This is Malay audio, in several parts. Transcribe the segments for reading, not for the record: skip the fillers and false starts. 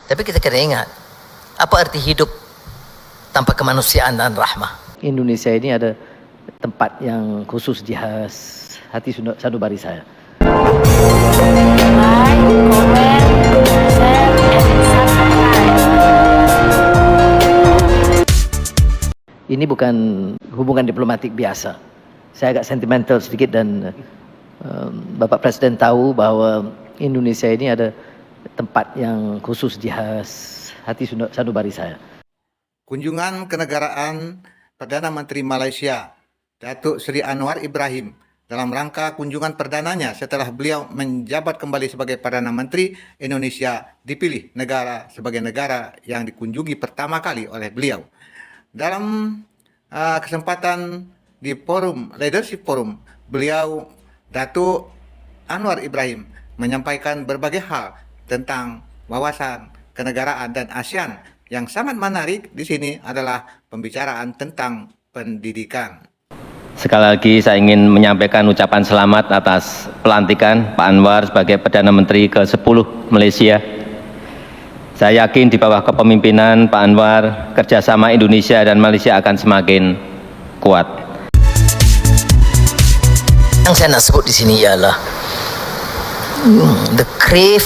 Tapi kita kena ingat, apa arti hidup tanpa kemanusiaan dan rahmah? Indonesia ini ada tempat yang khusus di hati sanubari saya. Like, comment, share, and subscribe. Ini bukan hubungan diplomatik biasa. Saya agak sentimental sedikit dan Bapak Presiden tahu bahwa Indonesia ini ada tempat yang khusus di hati sanubari saya. Kunjungan kenegaraan Perdana Menteri Malaysia, Datuk Seri Anwar Ibrahim, dalam rangka kunjungan perdananya setelah beliau menjabat kembali sebagai Perdana Menteri, Indonesia dipilih sebagai negara yang dikunjungi pertama kali oleh beliau. Dalam kesempatan di forum, Leadership Forum, beliau, Datuk Anwar Ibrahim, menyampaikan berbagai hal tentang wawasan kenegaraan dan ASEAN. Yang sangat menarik di sini adalah pembicaraan tentang pendidikan. Sekali lagi saya ingin menyampaikan ucapan selamat atas pelantikan Pak Anwar sebagai Perdana Menteri ke-10 Malaysia. Saya yakin di bawah kepemimpinan Pak Anwar, kerjasama Indonesia dan Malaysia akan semakin kuat. Yang saya nak sebut di sini ialah the crave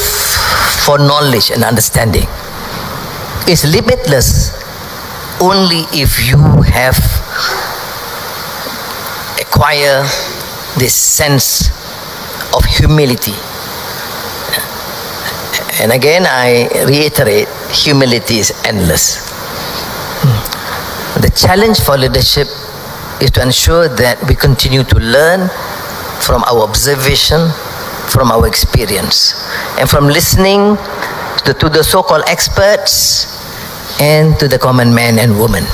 for knowledge and understanding is limitless only if you have acquire this sense of humility. And again, I reiterate, humility is endless. The challenge for leadership is to ensure that we continue to learn from our observation, from our experience, and from listening to the so-called experts and to the common man and woman.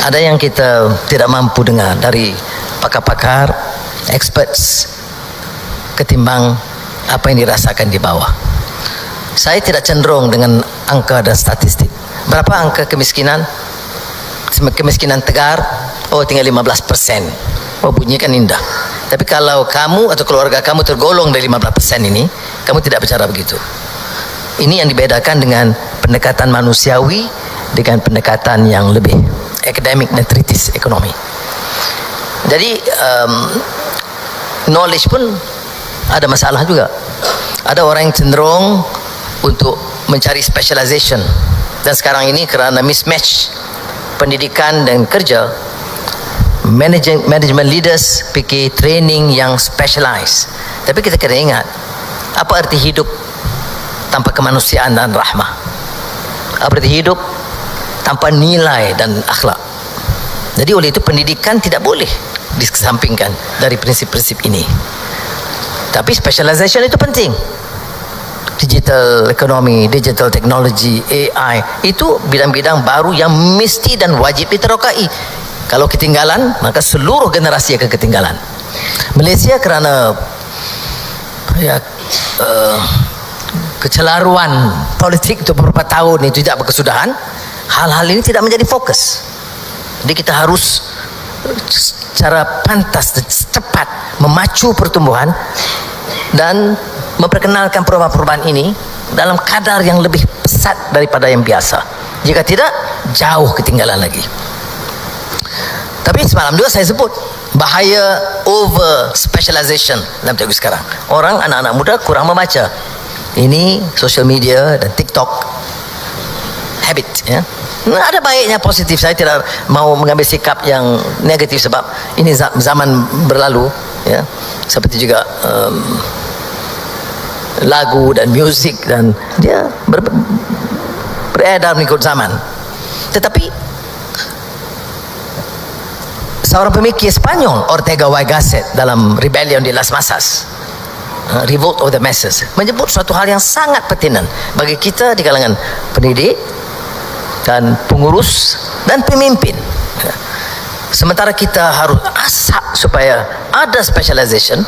Ada yang kita tidak mampu dengar dari pakar-pakar, experts, ketimbang apa yang dirasakan di bawah. Saya tidak cenderung dengan angka dan statistik. Berapa angka kemiskinan? Kemiskinan tegar, oh tinggal 15%. Oh bunyi kan indah. Tapi kalau kamu atau keluarga kamu tergolong dari 15% ini, kamu tidak bicara begitu. Ini yang dibedakan dengan pendekatan manusiawi dengan pendekatan yang lebih akademik dan kritis ekonomi. Jadi knowledge pun ada masalah juga. Ada orang yang cenderung untuk mencari specialization, dan sekarang ini kerana mismatch pendidikan dan kerja, management leaders fikir training yang specialized. Tapi kita kena ingat, apa arti hidup tanpa kemanusiaan dan rahmah? Apa arti hidup tanpa nilai dan akhlak? Jadi oleh itu pendidikan tidak boleh dikesampingkan dari prinsip-prinsip ini. Tapi specialization itu penting. Digital ekonomi, digital technology, AI, itu bidang-bidang baru yang mesti dan wajib diterokai. Kalau ketinggalan, maka seluruh generasi akan ketinggalan. Malaysia kerana kecelaruan politik untuk beberapa tahun itu tidak berkesudahan, hal-hal ini tidak menjadi fokus. Jadi kita harus secara pantas dan cepat memacu pertumbuhan dan memperkenalkan perubahan-perubahan ini dalam kadar yang lebih pesat daripada yang biasa. Jika tidak, jauh ketinggalan lagi. Tapi semalam juga saya sebut bahaya over specialization dalam teknologi sekarang. Orang, anak-anak muda kurang membaca. Ini social media dan TikTok habit, ya. Nah, ada baiknya positif. Saya tidak mau mengambil sikap yang negatif sebab ini zaman berlalu, ya. Seperti juga lagu dan musik dan dia beredar mengikut zaman. Tetapi seorang pemikir Spanyol, Ortega y Gasset, dalam Rebellion de las Masas, Revolt of the Masses, menyebut suatu hal yang sangat pertinan bagi kita di kalangan pendidik dan pengurus dan pemimpin. Sementara kita harus asap supaya ada specialization,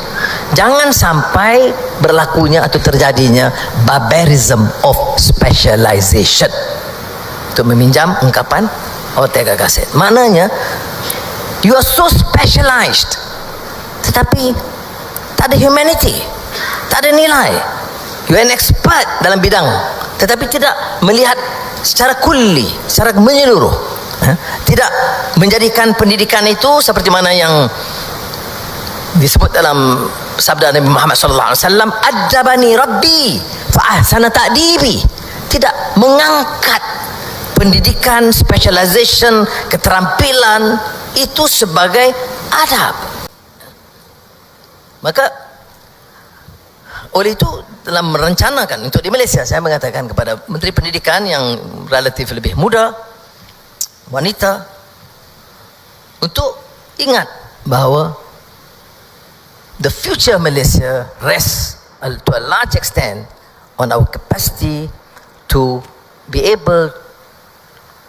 jangan sampai berlakunya atau terjadinya barbarism of specialization. Untuk meminjam ungkapan Ortega Gasset, maknanya you are so specialized, tetapi tak ada humanity, tak ada nilai. You are an expert dalam bidang, tetapi tidak melihat secara kulli, secara menyeluruh. Tidak menjadikan pendidikan itu seperti mana yang disebut dalam sabda Nabi Muhammad sallallahu alaihi wasallam, "Adabani Rabbi fa ahsana ta'dibi." Tidak mengangkat pendidikan, specialization, keterampilan itu sebagai adab. Maka oleh itu dalam merencanakan untuk di Malaysia, saya mengatakan kepada Menteri Pendidikan yang relatif lebih muda, wanita, untuk ingat bahawa the future Malaysia rests to a large extent on our capacity to be able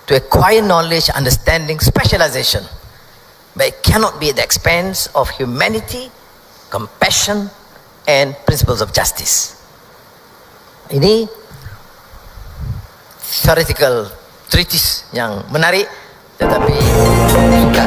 to acquire knowledge, understanding, specialization. But it cannot be at the expense of humanity, compassion, and principles of justice. Ini theoretical treatise yang menarik, tetapi suka